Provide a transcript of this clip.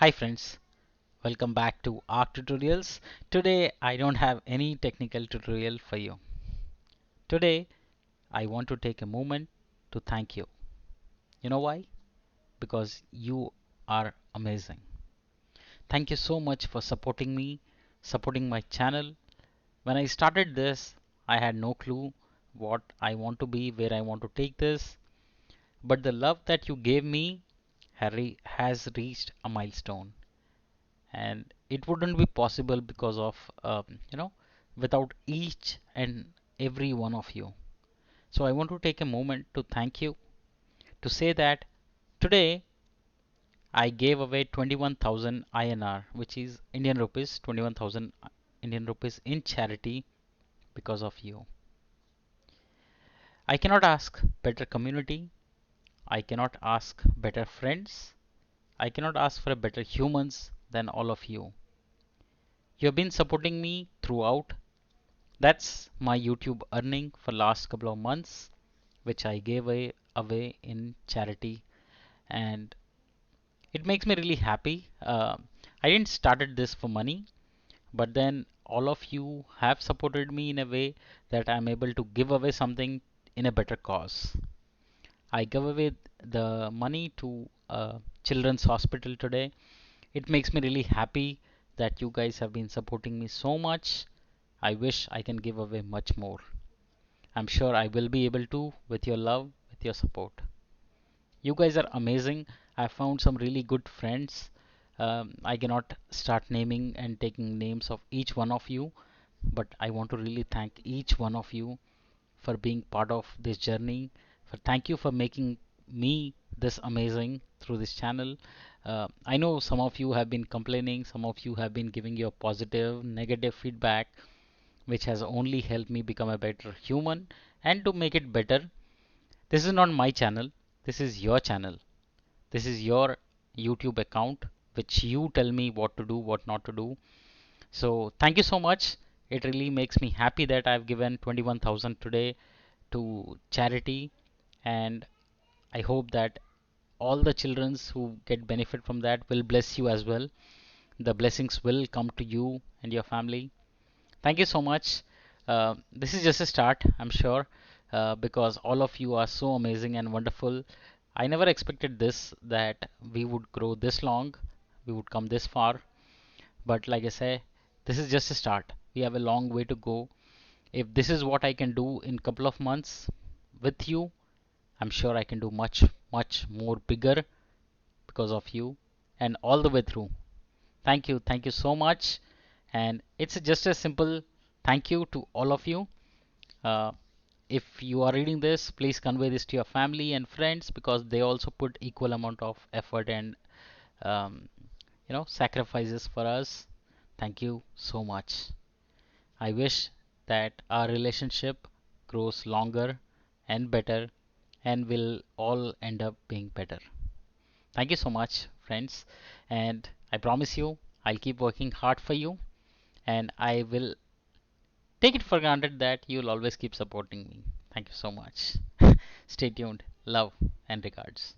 Hi friends, welcome back to Arc Tutorials. Today I don't have any technical tutorial for you. Today I want to take a moment to thank you. You know why? Because you are amazing. Thank you so much for supporting me, supporting my channel. When I started this, I had no clue what I want to be, where I want to take this, but the love that you gave me has reached a milestone. And it wouldn't be possible because of without each and every one of you. So I want to take a moment to thank you, to say that today I gave away 21,000 INR, which is Indian rupees, 21,000 Indian rupees in charity because of you. I cannot ask better community, I cannot ask better friends, I cannot ask for a better humans than all of you. You have been supporting me throughout. That's my YouTube earning for last couple of months, which I gave away in charity, and it makes me really happy. I didn't started this for money, but then all of you have supported me in a way that I'm able to give away something in a better cause. I gave away the money to Children's Hospital today. It makes me really happy that you guys have been supporting me so much. I wish I can give away much more. I'm sure I will be able to with your love, with your support. You guys are amazing. I found some really good friends. I cannot start naming and taking names of each one of you, but I want to really thank each one of you for being part of this journey. For thank you for making me this amazing through this channel. I know some of you have been complaining, some of you have been giving your positive, negative feedback, which has only helped me become a better human and to make it better. This is not my channel, this is your channel. This is your YouTube account, which you tell me what to do, what not to do. So thank you so much. It really makes me happy that I've given 21,000 today to charity, and I hope that all the children who get benefit from that will bless you as well. The blessings will come to you and your family. Thank you so much. This is just a start, I'm sure, because all of you are so amazing and wonderful. I never expected this, that we would grow this long, we would come this far. But like I say, this is just a start. We have a long way to go. If this is what I can do in couple of months with you, I'm sure I can do much, much more bigger because of you and all the way through. Thank you so much. And it's just a simple thank you to all of you. Uh, if you are reading this, please convey this to your family and friends because they also put equal amount of effort and um, sacrifices for us. Thank you so much. I wish that our relationship grows longer and better and will all end up being better. Thank you so much, friends, and I promise you I'll keep working hard for you, and I will take it for granted that you'll always keep supporting me. Thank you so much. Stay tuned. Love and regards.